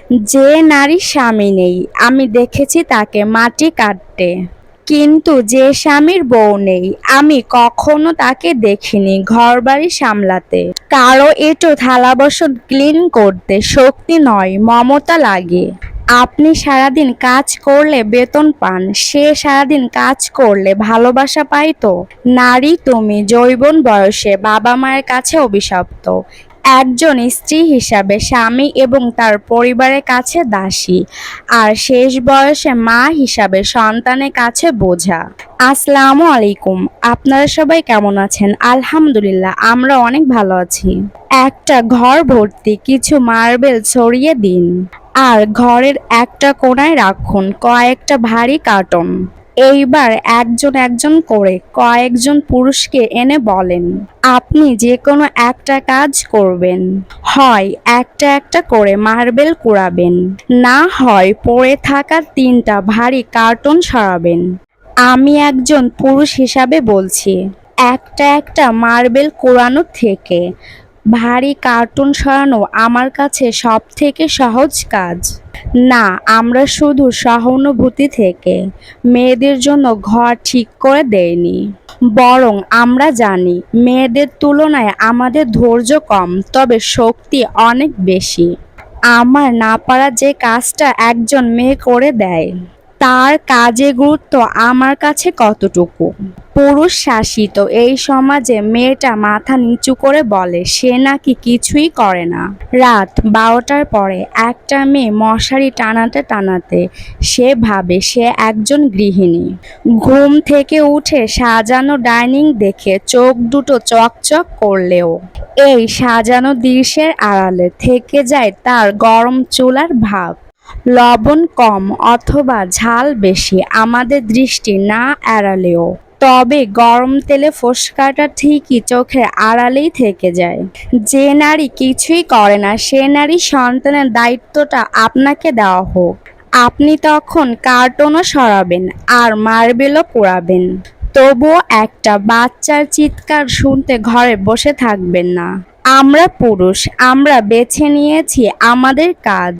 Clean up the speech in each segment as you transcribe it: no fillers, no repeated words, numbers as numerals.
যে নারীর স্বামী নেই আমি দেখেছি তাকে মাটি কাটতে, কিন্তু যে স্বামীর বউ নেই আমি কখনো তাকে দেখিনি ঘরবাড়ি সামলাতে। কারো একটু থালা বাসন ক্লিন করতে শক্তি নয় মমতা লাগে। আপনি সারাদিন কাজ করলে বেতন পান, সে সারাদিন কাজ করলে ভালোবাসা পায় তো। নারী তুমি যৌবন বয়সে বাবা মায়ের কাছে অভিশপ্ত, একজন স্ত্রী হিসাবে স্বামী এবং তার পরিবারের কাছে দাসী, আর শেষ বয়সে মা হিসাবে সন্তানের কাছে বোঝা। আসসালামু আলাইকুম, আপনারা সবাই কেমন আছেন? আলহামদুলিল্লাহ, আমরা অনেক ভালো আছি। একটা ঘর ভর্তি কিছু মার্বেল ছড়িয়ে দিন, আর ঘরের একটা কোণায় রাখুন কয়েকটা ভারী কার্টন। এইবার একজন একজন করে কয়েকজন পুরুষকে এনে বলেন, আপনি যে কোনো একটা কাজ করবেন। হয় একটা একটা করে মার্বেল কুড়াবেন, না হয় পড়ে থাকা 3টা ভারী কার্টন সরাবেন। আমি একজন পুরুষ হিসাবে বলছি, একটা একটা মার্বেল কুড়ানো থেকে ভারী কার্টুন সরানো আমার কাছে সব থেকে সহজ কাজ। না, আমরা শুধু সহানুভূতি থেকে মেয়েদের জন্য ঘর ঠিক করে দেইনি, বরং আমরা জানি মেয়েদের তুলনায় আমাদের ধৈর্য কম, তবে শক্তি অনেক বেশি। আমার না পারা যে কাজটা একজন মেয়ে করে দেয়, তার কাজের গুরুত্ব আমার কাছে কতটুকু। পুরুষ শাসিত এই সমাজে মেয়েটা মাথা নিচু করে বলে সে নাকি কিছুই করে না। রাত 12টার পরে একটা মেয়ে মশারি টানাতে টানাতে সে ভাবে সে একজন গৃহিণী। ঘুম থেকে উঠে সাজানো ডাইনিং দেখে চোখ দুটো চকচক করলেও এই সাজানো দৃশ্যের আড়ালে থেকে যায় তার গরম চুলার ভাব। লবণ কম অথবা ঝাল বেশি আমাদের দৃষ্টি না এড়ালেও, তবে গরম তেলে ফোসকাটা ঠিকই চোখের আড়ালেই থেকে যায়। যে নারী কিছুই করে না সে নারী সন্তানের দায়িত্বটা আপনাকে দেওয়া হোক, আপনি তখন কার্টনও সরাবেন আর মার্বেলও পোড়াবেন, তবুও একটা বাচ্চার চিৎকার শুনতে ঘরে বসে থাকবেন না। আমরা পুরুষ, আমরা বেছে নিয়েছি আমাদের কাজ,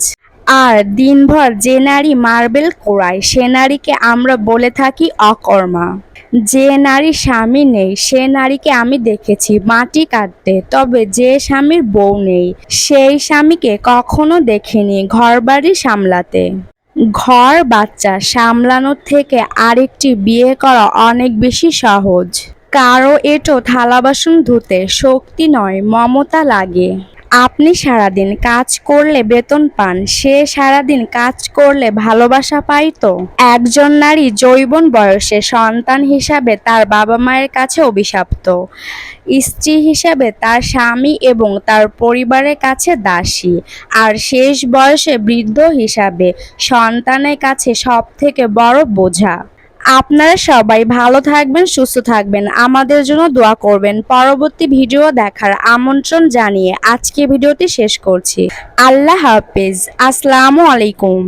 আর দিনভর যে নারী মার্বেল কুড়ায় সে নারীকে আমরা বলে থাকি অকর্মা। যে নারীর স্বামী নেই সে নারীকে আমি দেখেছি মাটি কাটতে, তবে যে স্বামীর বউ নেই সেই স্বামীকে কখনো দেখিনি ঘরবাড়ি সামলাতে। ঘর বাচ্চা সামলানোর থেকে আরেকটি বিয়ে করা অনেক বেশি সহজ। কারো এঁটো থালা বাসন ধুতে শক্তি নয় মমতা লাগে। আপনি সারাদিন কাজ করলে বেতন পান, সে সারাদিন কাজ করলে ভালোবাসা পায় তো। একজন নারী যৌবন বয়সে সন্তান হিসাবে তার বাবা মায়ের কাছে অভিশপ্ত, স্ত্রী হিসাবে তার স্বামী এবং তার পরিবারের কাছে দাসী, আর শেষ বয়সে বৃদ্ধ হিসাবে সন্তানের কাছে সব থেকে বড় বোঝা। আপনারা সবাই ভালো থাকবেন, সুস্থ থাকবেন, আমাদের জন্য দোয়া করবেন। পরবর্তী ভিডিও দেখার আমন্ত্রণ জানিয়ে আজকে ভিডিওটি শেষ করছি। আল্লাহ হাফেজ, আসসালামু আলাইকুম।